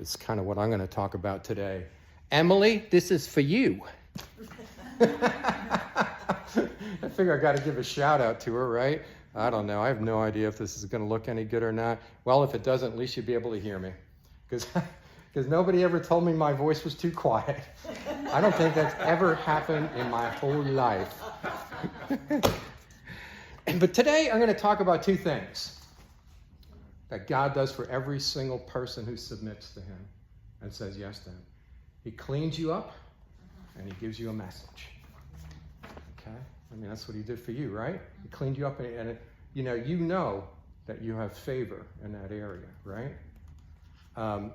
It's kind of what I'm going to talk about today. Emily, this is for you. I figure I got to give a shout out to her, right? I don't know. I have no idea if this is going to look any good or not. Well, if it doesn't, at least you'll be able to hear me. Because nobody ever told me my voice was too quiet. I don't think that's ever happened in my whole life. But today I'm going to talk about two things that God does for every single person who submits to him and says yes to him. He cleans you up and he gives you a message. Okay? I mean, that's what he did for you, right? He cleaned you up and you know that you have favor in that area, right?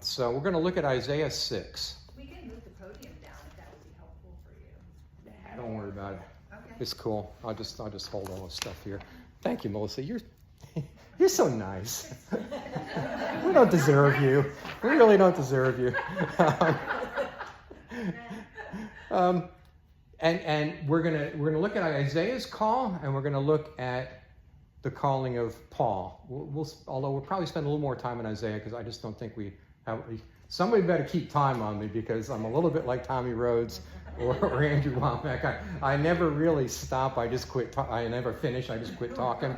So we're going to look at Isaiah 6. We can move the podium down if that would be helpful for you. Yeah, don't worry about it. Okay. It's cool. I'll just hold all this stuff here. Thank you, Melissa. You're so nice. We don't deserve you. We really don't deserve you. And we're gonna look at Isaiah's call, and we're gonna look at the calling of Paul. Although we'll probably spend a little more time in Isaiah because I just don't think we have. Somebody better keep time on me because I'm a little bit like Tommy Rhodes or Andrew Wommack. I never really stop. I just quit. I never finish. I just quit talking.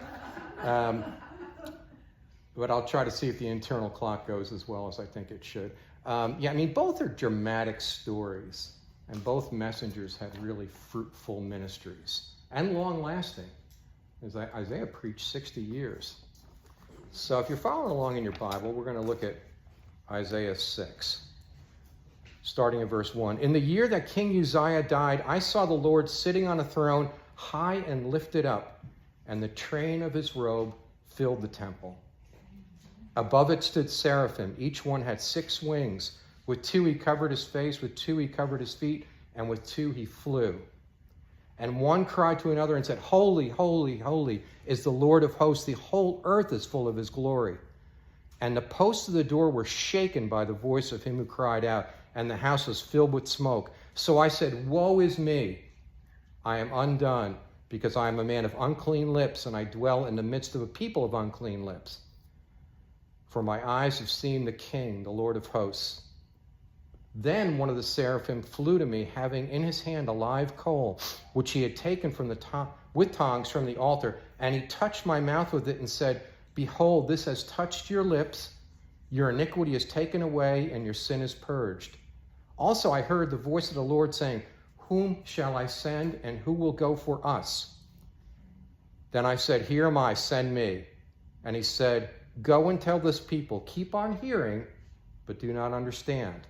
But I'll try to see if the internal clock goes as well as I think it should. Both are dramatic stories, and both messengers had really fruitful ministries and long-lasting. As Isaiah preached 60 years. So if you're following along in your Bible, we're going to look at Isaiah 6, starting at verse 1. In the year that King Uzziah died, I saw the Lord sitting on a throne, high and lifted up, and the train of his robe filled the temple. Above it stood seraphim. Each one had 6 wings. With 2 he covered his face, with 2 he covered his feet, and with 2 he flew. And one cried to another and said, Holy, holy, holy is the Lord of hosts. The whole earth is full of his glory. And the posts of the door were shaken by the voice of him who cried out, and the house was filled with smoke. So I said, Woe is me! I am undone, because I am a man of unclean lips, and I dwell in the midst of a people of unclean lips. For my eyes have seen the King, the Lord of hosts. Then one of the seraphim flew to me, having in his hand a live coal, which he had taken from with tongs from the altar, and he touched my mouth with it and said, Behold, this has touched your lips. Your iniquity is taken away, and your sin is purged. Also I heard the voice of the Lord saying, Whom shall I send, and who will go for us? Then I said, Here am I, send me. And he said, Go and tell this people, keep on hearing, but do not understand.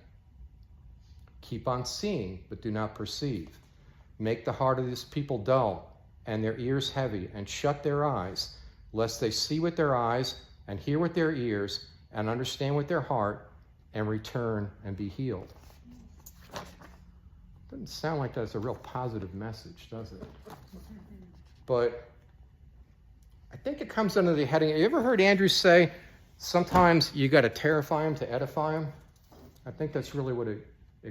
Keep on seeing, but do not perceive. Make the heart of this people dull, and their ears heavy, and shut their eyes, lest they see with their eyes, and hear with their ears, and understand with their heart, and return and be healed. Doesn't sound like that's a real positive message, does it? But I think it comes under the heading, you ever heard Andrew say, sometimes you got to terrify him to edify him? I think that's really what it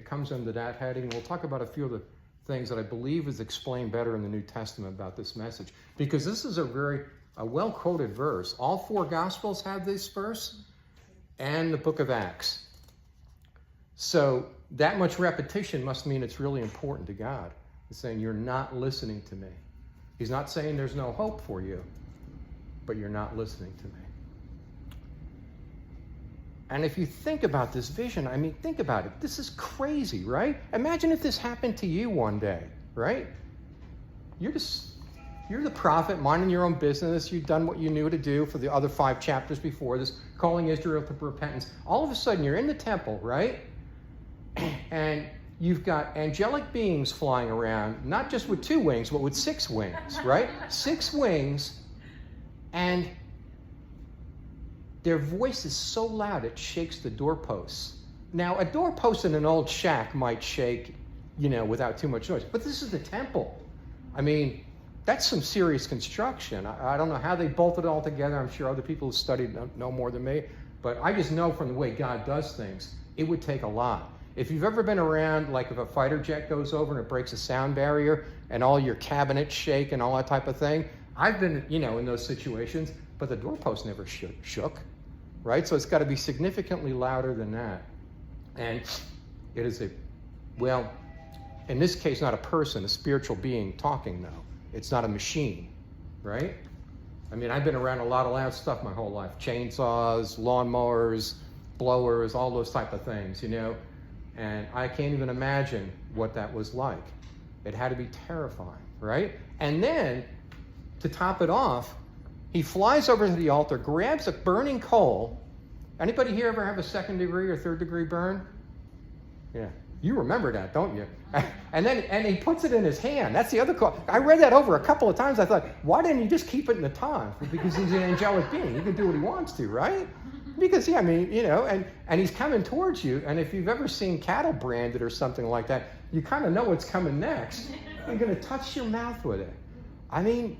comes under that heading. We'll talk about a few of the things that I believe is explained better in the New Testament about this message. Because this is a well-quoted verse. All 4 Gospels have this verse, and the book of Acts. So that much repetition must mean it's really important to God. He's saying, you're not listening to me. He's not saying there's no hope for you, but you're not listening to me. And if you think about this vision, think about it. This is crazy, right? Imagine if this happened to you one day, right? You're the prophet, minding your own business. You've done what you knew to do for the other 5 chapters before this, calling Israel to repentance. All of a sudden, you're in the temple, right? And you've got angelic beings flying around, not just with 2 wings, but with 6 wings, right? 6 wings, and their voice is so loud it shakes the doorposts. Now, a doorpost in an old shack might shake, without too much noise. But this is the temple. That's some serious construction. I don't know how they bolted it all together. I'm sure other people who studied know more than me. But I just know from the way God does things, it would take a lot. If you've ever been around, like if a fighter jet goes over and it breaks a sound barrier and all your cabinets shake and all that type of thing, I've been, in those situations, but the doorpost never shook, right? So it's got to be significantly louder than that. And it is well, in this case, not a person, a spiritual being talking, though. It's not a machine, right? I mean, I've been around a lot of loud stuff my whole life. Chainsaws, lawnmowers, blowers, all those type of things, And I can't even imagine what that was like. It had to be terrifying, right? And then, to top it off, he flies over to the altar, grabs a burning coal. Anybody here ever have a 2nd degree or 3rd degree burn? Yeah. You remember that, don't you? And he puts it in his hand. That's the other call. I read that over a couple of times. I thought, why didn't he just keep it in the tongue? Because he's an angelic being. He can do what he wants to, right? Because, and he's coming towards you. And if you've ever seen cattle branded or something like that, you kind of know what's coming next. You're going to touch your mouth with it. I mean,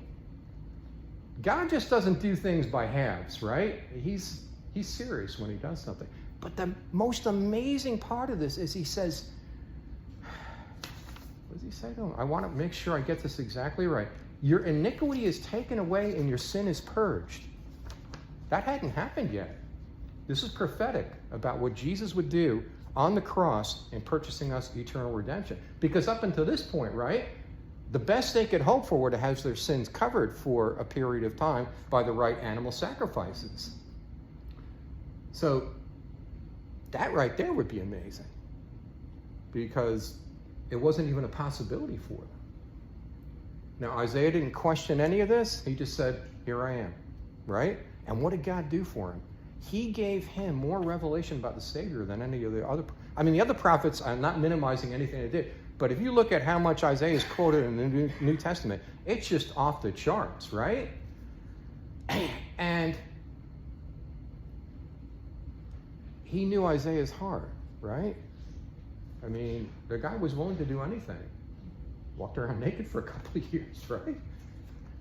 God just doesn't do things by halves, right? He's serious when he does something. But the most amazing part of this is he says, what does he say to him? I want to make sure I get this exactly right. Your iniquity is taken away and your sin is purged. That hadn't happened yet. This is prophetic about what Jesus would do on the cross in purchasing us eternal redemption. Because up until this point, right, the best they could hope for were to have their sins covered for a period of time by the right animal sacrifices. So that right there would be amazing, because it wasn't even a possibility for them. Now, Isaiah didn't question any of this. He just said, here I am, right? And what did God do for him? He gave him more revelation about the Savior than any of the other. I mean, the other prophets, I'm not minimizing anything they did, but if you look at how much Isaiah is quoted in the New Testament, it's just off the charts, right? And he knew Isaiah's heart, right? I mean, the guy was willing to do anything. Walked around naked for a couple of years, right?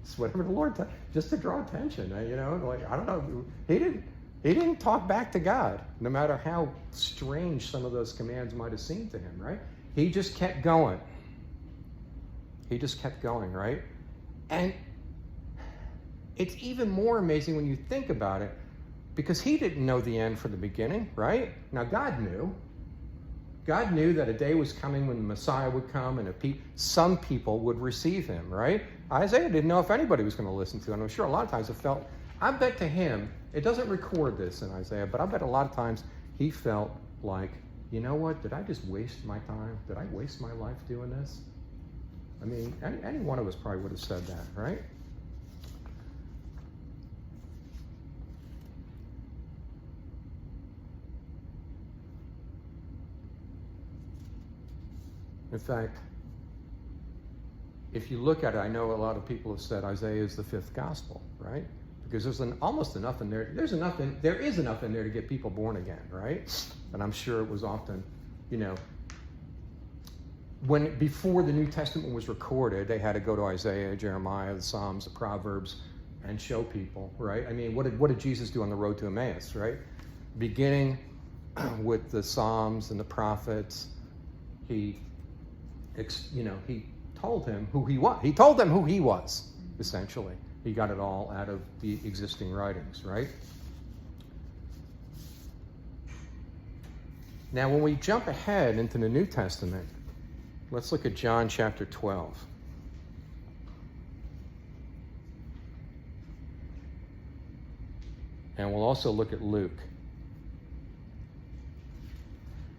It's whatever the Lord, just to draw attention, I don't know. He didn't talk back to God, no matter how strange some of those commands might have seemed to him, right? He just kept going. Right? And it's even more amazing when you think about it, because he didn't know the end from the beginning, right? Now, God knew. God knew that a day was coming when the Messiah would come and some people would receive him, right? Isaiah didn't know if anybody was going to listen to him. I'm sure a lot of times I bet to him, it doesn't record this in Isaiah, but I bet a lot of times he felt like, you know what, did I just waste my time? Did I waste my life doing this? I mean, any one of us probably would have said that, right? In fact, if you look at it, I know a lot of people have said Isaiah is the 5th gospel, right? Because there's almost enough in there. There is enough in there to get people born again, right? And I'm sure it was often, before the New Testament was recorded, they had to go to Isaiah, Jeremiah, the Psalms, the Proverbs, and show people, right? I mean, what did Jesus do on the road to Emmaus, right? Beginning with the the prophets, he told him who he was. He told them who he was, essentially. He got it all out of the existing writings, right? Now, when we jump ahead into the New Testament, let's look at John chapter 12. And we'll also look at Luke.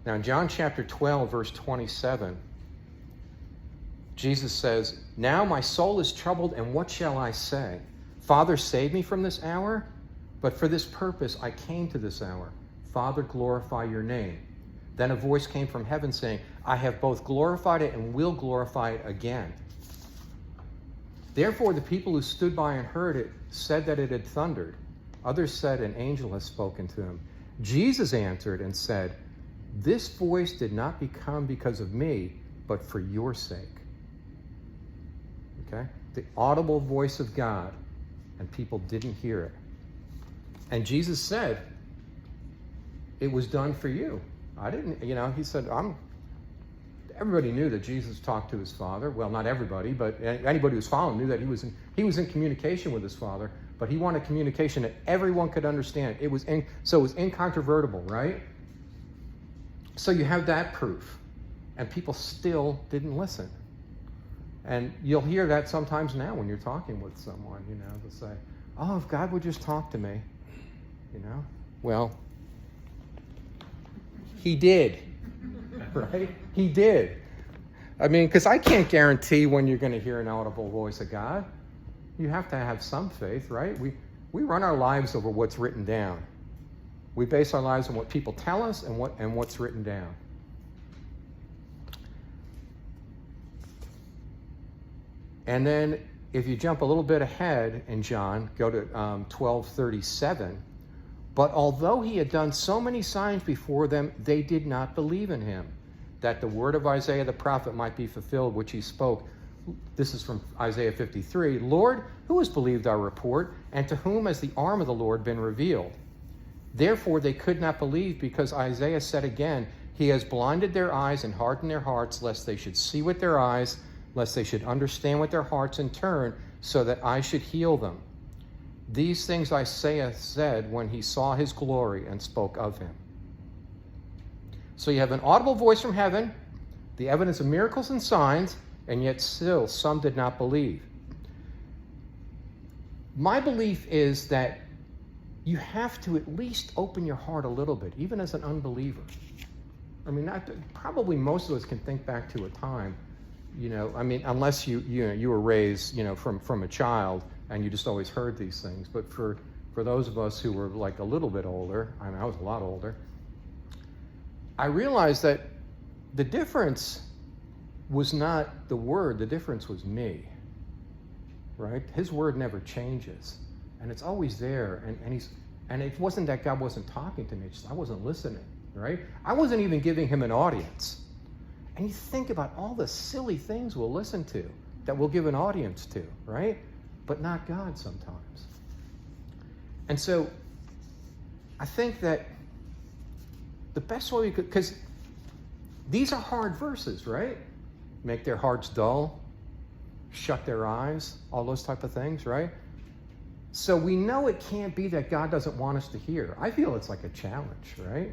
Now, in John chapter 12, verse 27, Jesus says, "Now my soul is troubled, and what shall I say? Father, save me from this hour? But for this purpose I came to this hour. Father, glorify your name." Then a voice came from heaven saying, "I have both glorified it and will glorify it again." Therefore the people who stood by and heard it said that it had thundered. Others said, "An angel has spoken to him." Jesus answered and said, "This voice did not come because of me, but for your sake." Okay? The audible voice of God, and people didn't hear it. And Jesus said, "It was done for you." I didn't, he said, everybody knew that Jesus talked to his Father. Well, not everybody, but anybody who was following knew that he was in communication with his Father, but he wanted communication that everyone could understand. So it was incontrovertible, right? So you have that proof. And people still didn't listen. And you'll hear that sometimes now when you're talking with someone, they'll say, oh, if God would just talk to me, Well, he did, right? He did. I mean, because I can't guarantee when you're going to hear an audible voice of God. You have to have some faith, right? We run our lives over what's written down. We base our lives on what people tell us and what's written down. And then if you jump a little bit ahead in John, go to 12:37. But although he had done so many signs before them, they did not believe in him, that the word of Isaiah the prophet might be fulfilled, which he spoke. This is from Isaiah 53. Lord, who has believed our report, and to whom has the arm of the Lord been revealed? Therefore they could not believe, because Isaiah said again, he has blinded their eyes and hardened their hearts, lest they should see with their eyes, lest they should understand with their hearts and turn, so that I should heal them. These things Isaiah said when he saw his glory and spoke of him. So you have an audible voice from heaven, the evidence of miracles and signs, and yet still some did not believe. My belief is that you have to at least open your heart a little bit, even as an unbeliever. I mean, probably most of us can think back to a time, unless you were raised, from a child and you just always heard these things. But for those of us who were like a little bit older, I was a lot older, I realized that the difference was not the word, the difference was me, right? His word never changes, and it's always there, and it wasn't that God wasn't talking to me, it's just I wasn't listening, right? I wasn't even giving him an audience. And you think about all the silly things we'll listen to, that we'll give an audience to, right? But not God sometimes. And so I think that the best way we could, because these are hard verses, right? Make their hearts dull, shut their eyes, all those type of things, right? So we know it can't be that God doesn't want us to hear. I feel it's like a challenge, right?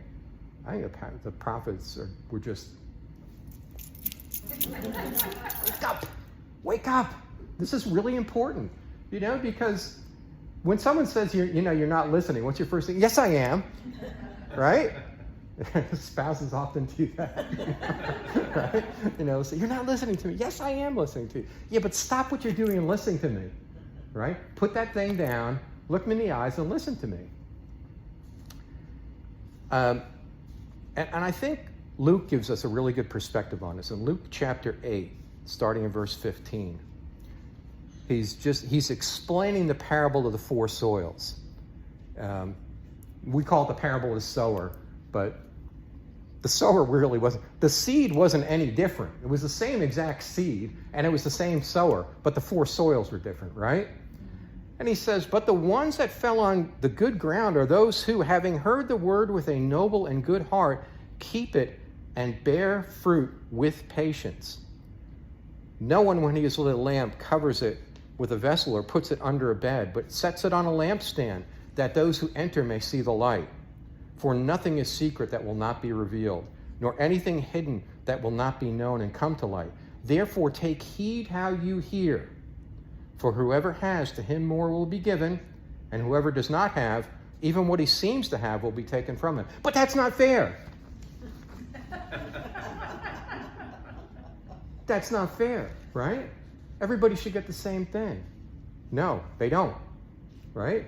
I think the prophets were just, wake up. This is really important, because when someone says you're not listening, what's your first thing? Yes, I am, right? Spouses often do that, right? So you're not listening to me. Yes, I am listening to you. Yeah, but stop what you're doing and listen to me, right? Put that thing down, look me in the eyes, and listen to me. And I think Luke gives us a really good perspective on this. In Luke chapter 8, starting in verse 15, he's explaining the parable of the four soils. We call it the parable of the sower, but the sower really wasn't. The seed wasn't any different. It was the same exact seed, and it was the same sower, but the four soils were different, right? And he says, but the ones that fell on the good ground are those who, having heard the word with a noble and good heart, keep it and bear fruit with patience. No one, when he has lit a lamp, covers it with a vessel or puts it under a bed, but sets it on a lampstand, that those who enter may see the light. For nothing is secret that will not be revealed, nor anything hidden that will not be known and come to light. Therefore take heed how you hear. For whoever has, to him more will be given, and whoever does not have, even what he seems to have will be taken from him. But that's not fair. That's not fair, right? Everybody should get the same thing. No, they don't, right?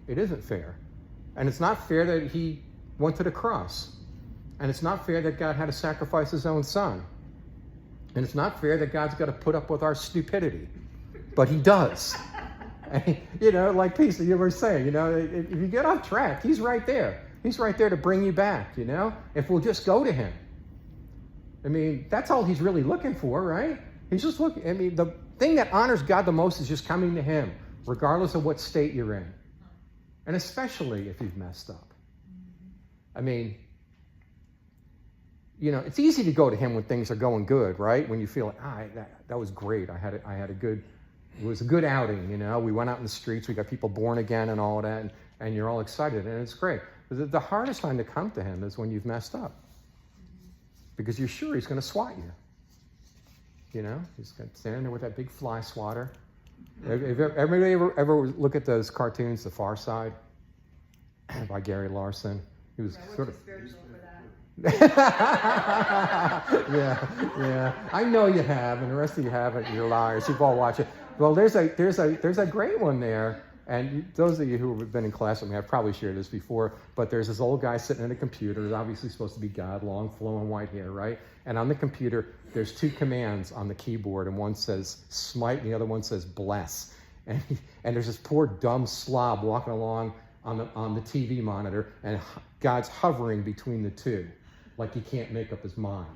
It isn't fair. And it's not fair that he went to the cross. And it's not fair that God had to sacrifice his own son. And it's not fair that God's got to put up with our stupidity. But he does. And, like Peace, you were saying, if you get off track, he's right there. He's right there to bring you back, if we'll just go to him. I mean, that's all he's really looking for, right? He's just looking. I mean, the thing that honors God the most is just coming to him, regardless of what state you're in. And especially if you've messed up. I mean, it's easy to go to him when things are going good, right? When you feel like, that was great. It was a good outing, we went out in the streets, we got people born again and all of that, and you're all excited, and it's great. The hardest time to come to him is when you've messed up. Because you're sure he's going to swat you. You know, he's going to stand there with that big fly swatter. Everybody ever look at those cartoons, The Far Side, by Gary Larson? He was sort of spiritual for that. yeah. I know you have, and the rest of you haven't. You're liars. You've all watched it. Well, there's a great one there. And those of you who have been in class with me, I've probably shared this before, but there's this old guy sitting at a computer, who's obviously supposed to be God, long flowing white hair, right? And on the computer, there's two commands on the keyboard, and one says smite, and the other one says bless. And there's this poor dumb slob walking along on the TV monitor, and God's hovering between the two, like he can't make up his mind.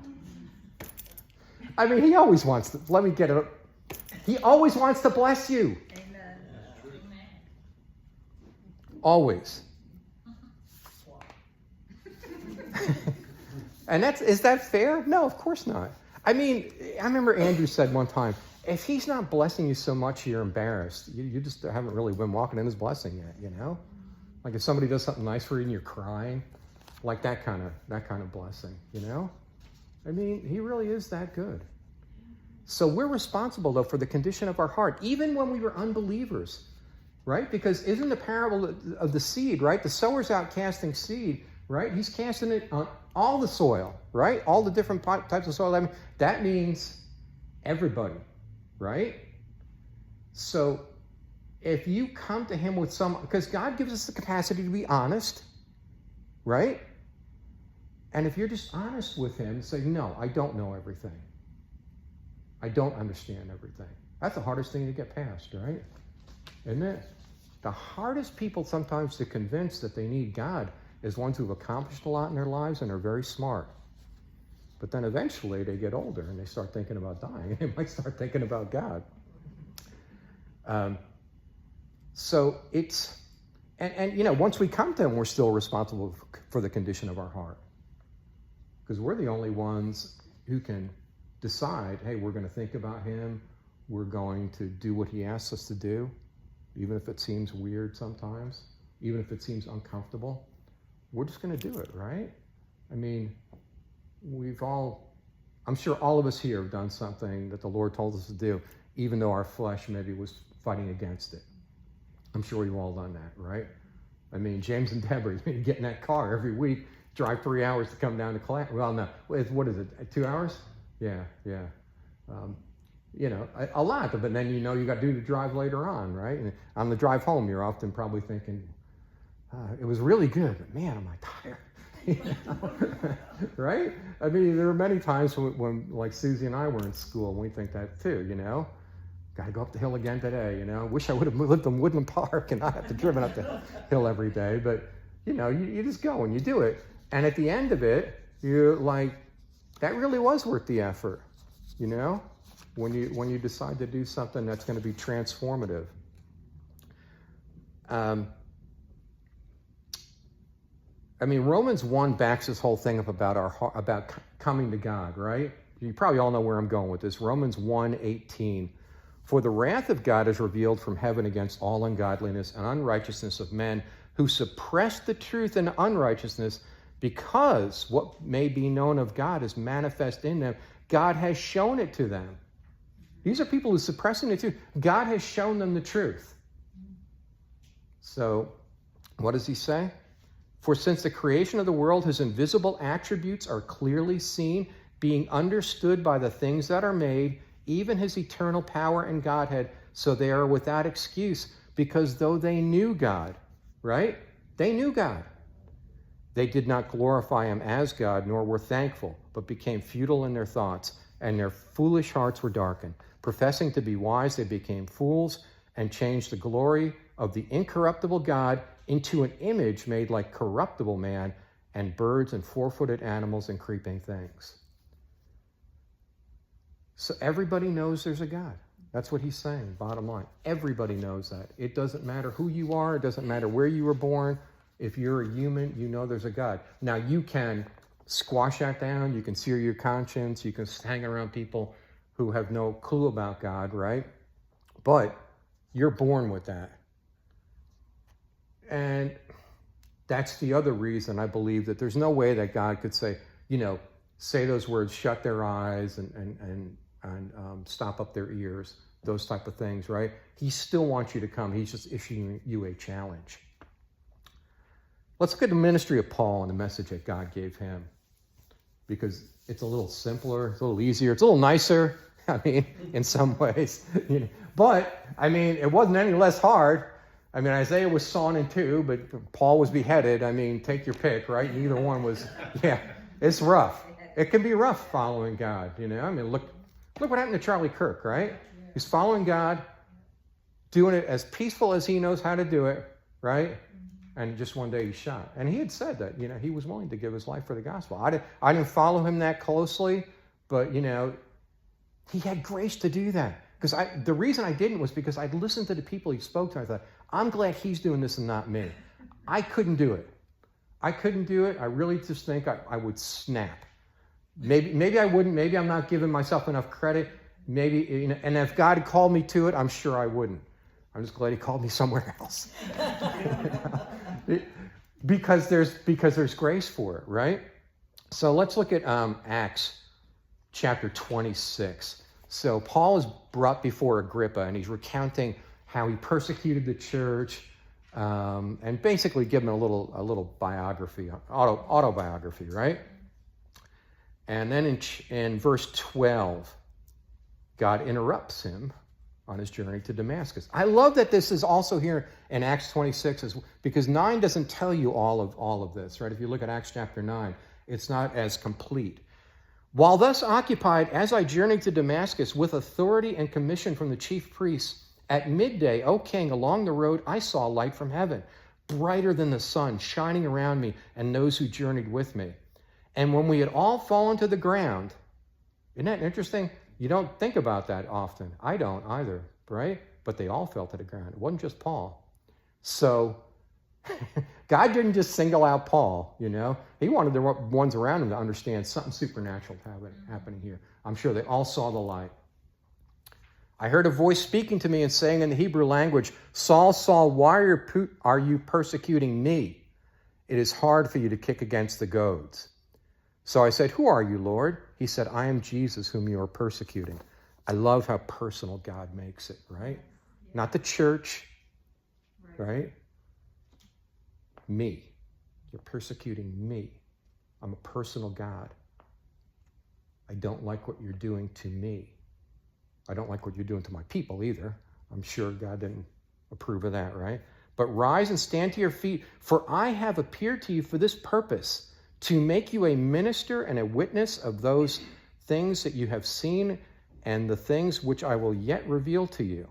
I mean, he always wants to, let me get it, he always wants to bless you. Always. And is that fair? No, of course not. I mean, I remember Andrew said one time, if he's not blessing you so much, you're embarrassed. You just haven't really been walking in his blessing yet, you know? Like if somebody does something nice for you and you're crying, like that kind of blessing, you know? I mean, he really is that good. So we're responsible, though, for the condition of our heart, even when we were unbelievers. Right? Because isn't the parable of the seed, right? The sower's out casting seed, right? He's casting it on all the soil, right? All the different types of soil. I mean, that means everybody, right? So if you come to him with because God gives us the capacity to be honest, right? And if you're just honest with him, say, no, I don't know everything. I don't understand everything. That's the hardest thing to get past, right? Isn't it? The hardest people sometimes to convince that they need God is ones who've accomplished a lot in their lives and are very smart. But then eventually they get older and they start thinking about dying. They might start thinking about God. So it's, and you know, once we come to him, we're still responsible for the condition of our heart. Because we're the only ones who can decide, hey, we're going to think about him. We're going to do what he asks us to do. Even if it seems weird sometimes, even if it seems uncomfortable, we're just going to do it, right? I mean, I'm sure all of us here have done something that the Lord told us to do, even though our flesh maybe was fighting against it. I'm sure we've all done that, right? I mean, James and Deborah, you get in that car every week, drive 3 hours to come down to class. Well, no, what is it, 2 hours? Yeah. You know, a lot, but then you know you got to do the drive later on, right? And on the drive home, you're often probably thinking, it was really good, but man, am I tired? You know? Right? I mean, there were many times when like Susie and I were in school, and we think that too, you know? Got to go up the hill again today, you know? Wish I would have lived in Woodland Park and not have to driven up the hill every day, but you know, you just go and you do it. And at the end of it, you're like, that really was worth the effort, you know? When you decide to do something that's going to be transformative. I mean, Romans 1 backs this whole thing up about coming to God, right? You probably all know where I'm going with this. Romans 1:18. For the wrath of God is revealed from heaven against all ungodliness and unrighteousness of men who suppress the truth in unrighteousness, because what may be known of God is manifest in them. God has shown it to them. These are people who are suppressing the truth. God has shown them the truth. So, what does he say? For since the creation of the world, his invisible attributes are clearly seen, being understood by the things that are made, even his eternal power and Godhead, so they are without excuse, because though they knew God, right? They knew God. They did not glorify him as God, nor were thankful, but became futile in their thoughts, and their foolish hearts were darkened. Professing to be wise, they became fools and changed the glory of the incorruptible God into an image made like corruptible man and birds and four-footed animals and creeping things. So everybody knows there's a God. That's what he's saying, bottom line. Everybody knows that. It doesn't matter who you are. It doesn't matter where you were born. If you're a human, you know there's a God. Now, you can squash that down. You can sear your conscience. You can hang around people who have no clue about God, right? But you're born with that. And That's the other reason I believe that there's no way that God could say, say those words, shut their eyes and stop up their ears, those type of things, right? He still wants you to come. He's just issuing you a challenge. Let's look at the ministry of Paul and the message that God gave him, because it's a little simpler, it's a little easier, it's a little nicer, in some ways. But, it wasn't any less hard. Isaiah was sawn in two, but Paul was beheaded. Take your pick, right? Neither one was, it's rough. It can be rough following God, Look what happened to Charlie Kirk, right? He's following God, doing it as peaceful as he knows how to do it, right? And just one day he's shot. And he had said that, he was willing to give his life for the gospel. I didn't follow him that closely, but, he had grace to do that. Because the reason I didn't was because I'd listened to the people he spoke to. I thought, I'm glad he's doing this and not me. I couldn't do it. I really just think I would snap. Maybe I wouldn't. Maybe I'm not giving myself enough credit. Maybe, and if God had called me to it, I'm sure I wouldn't. I'm just glad he called me somewhere else. Because there's grace for it, right? So let's look at Acts chapter 26. So Paul is brought before Agrippa, and he's recounting how he persecuted the church, and basically giving a little biography, autobiography, right? And then in verse 12, God interrupts him on his journey to Damascus. I love that this is also here in Acts 26, because 9 doesn't tell you all of this, right? If you look at Acts chapter 9, it's not as complete. While thus occupied, as I journeyed to Damascus with authority and commission from the chief priests, at midday, O king, along the road I saw light from heaven, brighter than the sun, shining around me and those who journeyed with me. And when we had all fallen to the ground, isn't that interesting? You don't think about that often. I don't either, right? But they all fell to the ground. It wasn't just Paul. So God didn't just single out Paul, He wanted the ones around him to understand something supernatural happening here. I'm sure they all saw the light. I heard a voice speaking to me and saying in the Hebrew language, Saul, Saul, why are you persecuting me? It is hard for you to kick against the goads. So I said, who are you, Lord? He said, I am Jesus whom you are persecuting. I love how personal God makes it, right? Not the church, right? Me. You're persecuting me. I'm a personal God. I don't like what you're doing to me. I don't like what you're doing to my people either. I'm sure God didn't approve of that, right? But rise and stand to your feet, for I have appeared to you for this purpose, to make you a minister and a witness of those things that you have seen and the things which I will yet reveal to you.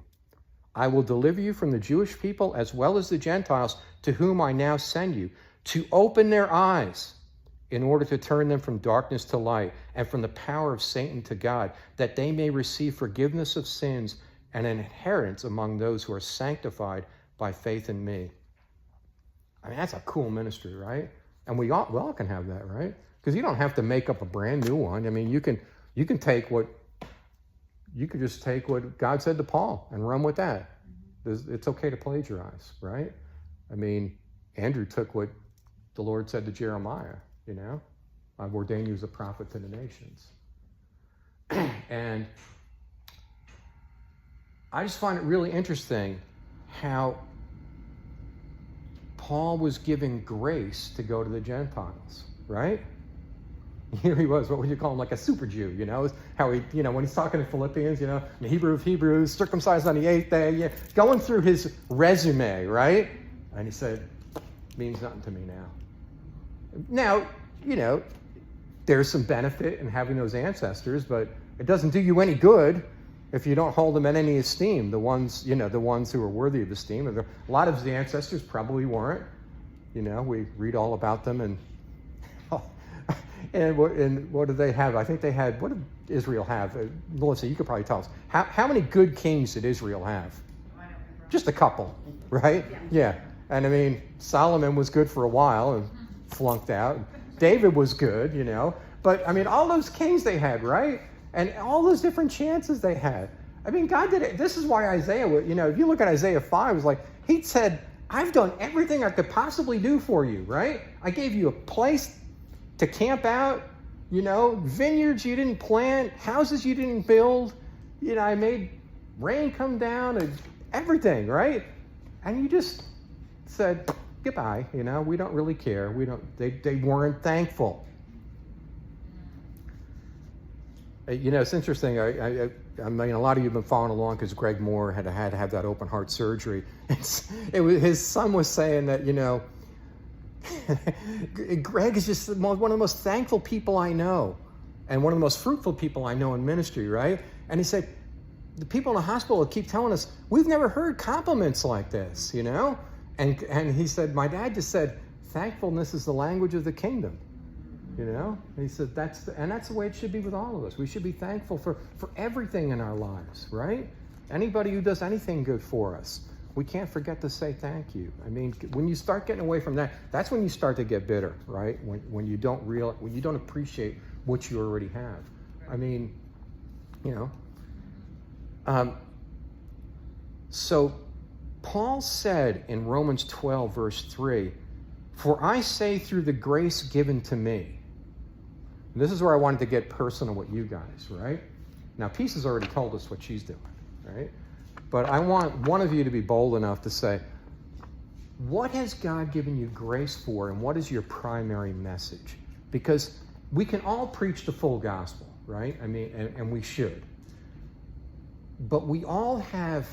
I will deliver you from the Jewish people as well as the Gentiles, to whom I now send you, to open their eyes in order to turn them from darkness to light and from the power of Satan to God, that they may receive forgiveness of sins and an inheritance among those who are sanctified by faith in me. That's a cool ministry, right? And we all can have that, right? Because you don't have to make up a brand new one. You can just take what God said to Paul and run with that. It's okay to plagiarize, right? Andrew took what the Lord said to Jeremiah, I've ordained you as a prophet to the nations. And I just find it really interesting how Paul was given grace to go to the Gentiles, right? Here he was, what would you call him, like a super Jew, how he, when he's talking to Philippians, the Hebrew of Hebrews, circumcised on the 8th day, going through his resume, right? And he said, means nothing to me now. Now, there's some benefit in having those ancestors, but it doesn't do you any good if you don't hold them in any esteem, the ones who are worthy of esteem. And a lot of the ancestors probably weren't. We read all about them, and what do they have? I think they had, what did Israel have? Melissa, you could probably tell us. How many good kings did Israel have? Just a couple, right? Yeah. And Solomon was good for a while and flunked out. David was good, But, all those kings they had, right? And all those different chances they had. God did it. This is why Isaiah, if you look at Isaiah 5, it was like, he said, I've done everything I could possibly do for you, right? I gave you a place to camp out, vineyards you didn't plant, houses you didn't build. I made rain come down and everything, right? And you just said, goodbye, we don't really care. They weren't thankful. It's interesting. I mean, a lot of you have been following along because Greg Moore had to have that open heart surgery. His son was saying that, Greg is just one of the most thankful people I know and one of the most fruitful people I know in ministry, right? And he said, the people in the hospital keep telling us, we've never heard compliments like this, And he said, my dad just said, thankfulness is the language of the kingdom. He said that's the way it should be with all of us. We should be thankful for everything in our lives, right? Anybody who does anything good for us, we can't forget to say thank you. I mean, when you start getting away from that, that's when you start to get bitter, right? When you don't appreciate what you already have. I mean, so Paul said in Romans 12, verse 3, "For I say through the grace given to me." And this is where I wanted to get personal with you guys, right? Now, Peace has already told us what she's doing, right? But I want one of you to be bold enough to say, what has God given you grace for, and what is your primary message? Because we can all preach the full gospel, right? I mean, and we should. But we all have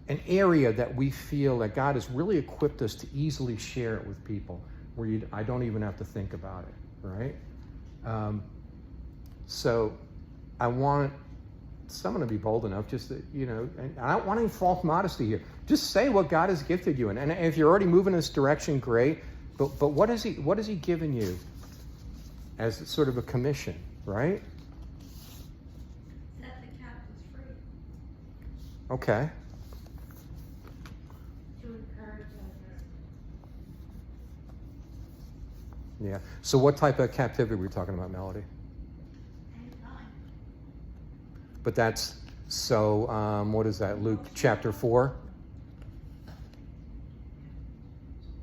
an area that we feel that God has really equipped us to easily share it with people, where I don't even have to think about it, right? So I want someone to be bold enough just to, and I don't want any false modesty here. Just say what God has gifted you in. And if you're already moving in this direction, great. But what has he given you as sort of a commission, right? Set the captives free. Okay. To encourage others. Yeah. So what type of captivity are we talking about, Melody? Anytime. But that's, so what is that, Luke chapter 4?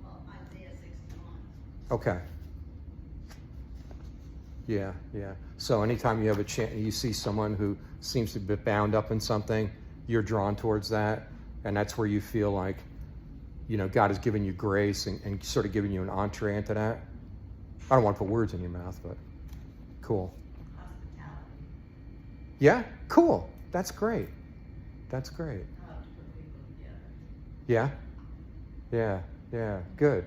Well, Isaiah 61. Okay. Yeah. So anytime you have a chance, you see someone who seems to be bound up in something, you're drawn towards that, and that's where you feel like, God has given you grace and sort of given you an entree into that. I don't want to put words in your mouth, but cool. Hospitality. Yeah, cool. That's great. I love to put people together. Yeah, good.